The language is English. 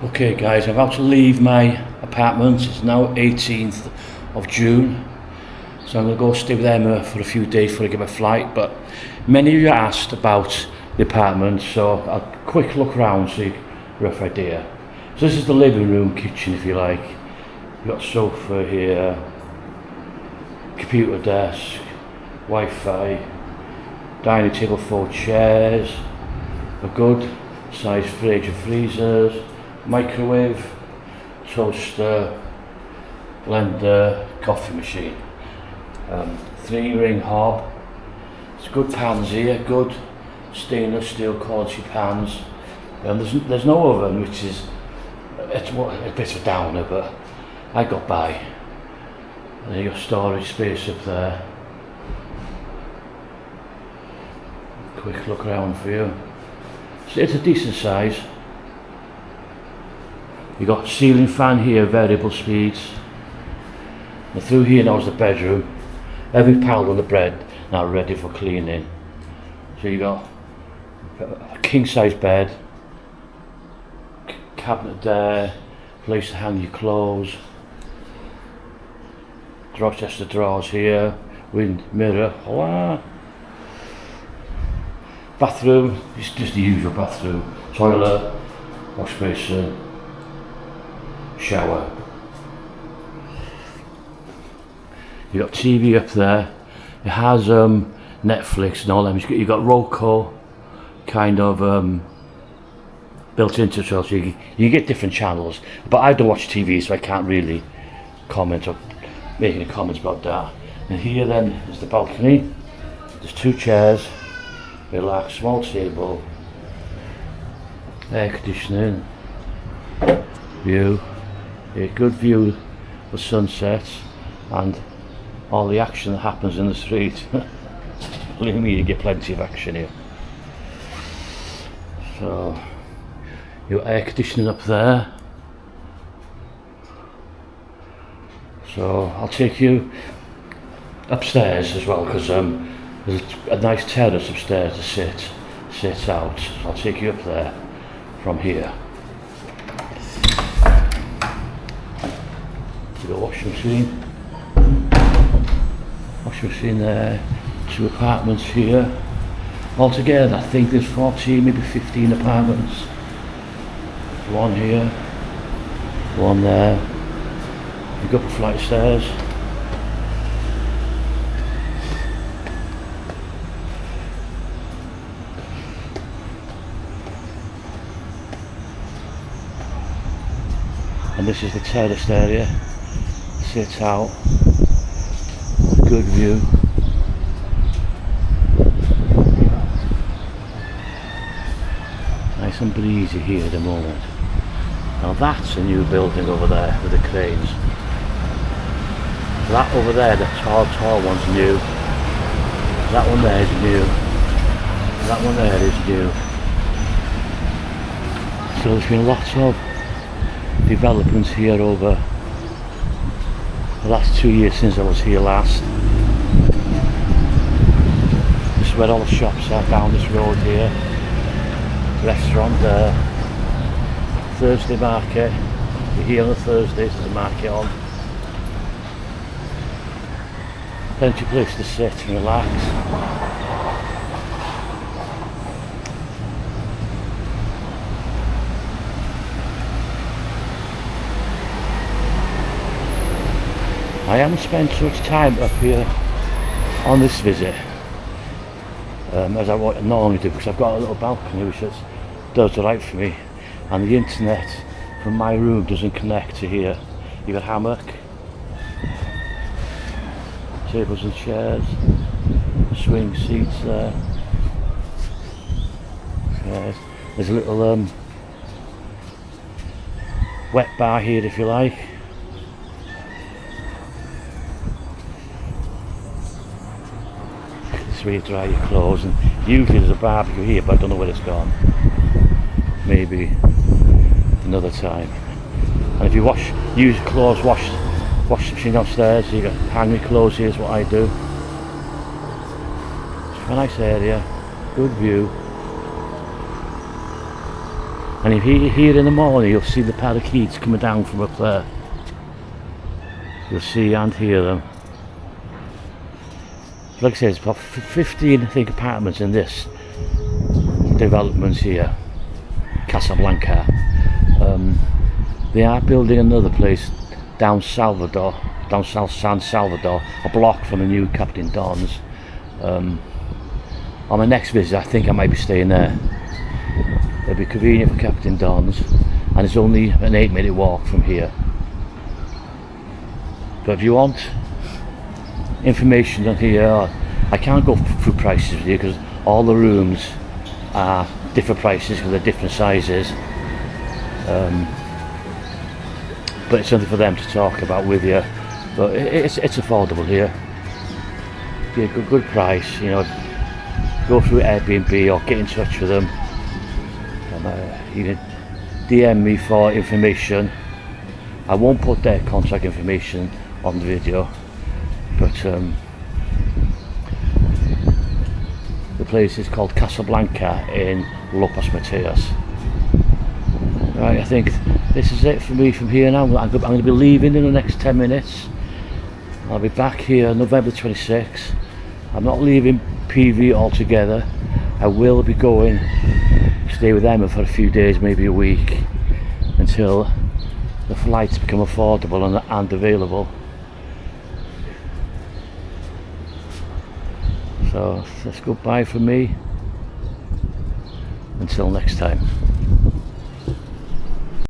Okay guys, I'm about to leave my apartment. It's now 18th of June. So I'm going to go stay with Emma for a few days before I get my flight. But many of you asked about the apartment, so I'll quick look around so you get a rough idea. So this is the living room, kitchen if you like. You've got sofa here, computer desk, Wi-Fi, dining table, 4 chairs, a good size fridge and freezers, microwave, toaster, blender, coffee machine, 3-ring hob. It's good pans here, good stainless steel quality pans. There's no oven, which is it's a bit of a downer, but I got by. And then you've got storage space up there. Quick look around for you. So it's a decent size. You've got ceiling fan here, variable speeds. And through here now is the bedroom. Every pile on the bed now ready for cleaning. So you got a king size bed, cabinet there, place to hang your clothes, chest of drawers here, wind mirror, voila. Bathroom, it's just the usual bathroom, toilet, wash basin, shower. You've got TV up there. It has Netflix and all that. You've got Roku kind of built into it, so you get different channels. But I don't watch TV, so I can't really comment or make any comments about that. And here then is the balcony. There's 2 chairs, relax, small table, air conditioning, view, a good view of sunsets and all the action that happens in the street. Believe me, you get plenty of action here. So, your air conditioning up there. So, I'll take you upstairs as well, because there's a nice terrace upstairs to sit out. So I'll take you up there from here. You've got a washing machine there, 2 apartments here. Altogether I think there's 14, maybe 15 apartments. 1 here, 1 there. You've got a flight of stairs. And this is the terraced area. Sit out, good view. Nice and breezy here at the moment. Now that's a new building over there with the cranes. That over there, the tall one's new. That one there is new. That one there is new. So there's been lots of developments here over the last 2 years since I was here last. This is where all the shops are, down this road here. Restaurant there. Thursday market. You're here on the Thursdays, there's a market on. Plenty of place to sit and relax. I haven't spent so much time up here on this visit as I normally do, because I've got a little balcony which does the right for me, and the internet from my room doesn't connect to here. You've got a hammock, tables and chairs, swing seats there. Okay. There's a little wet bar here if you like. Where you dry your clothes, and usually there's a barbecue here, but I don't know where it's gone. Maybe another time. And if you use clothes, wash the machine downstairs, you can hang your clothes here is what I do. It's a nice area, good view. And if you're here in the morning, you'll see the parakeets coming down from up there. You'll see and hear them. Like I said, it's about 15, I think, apartments in this development here, Casa Blanca. They are building another place down South San Salvador, a block from the new Captain Don's. On my next visit, I think I might be staying there. It'll be convenient for Captain Don's, and it's only an 8-minute walk from here. But if you want information on here, I can't go through prices with you because all the rooms are different prices because they're different sizes. But it's something for them to talk about with you. But it's affordable here. Be a good price, you know. Go through Airbnb or get in touch with them. You can DM me for information. I won't put their contact information on the video, but the place is called Casa Blanca in Lopez Mateos. Right, I think this is it for me from here now. I'm going to be leaving in the next 10 minutes. I'll be back here November 26th. I'm not leaving PV altogether. I will be going stay with Emma for a few days, maybe a week, until the flights become affordable and available. So that's goodbye from me until next time.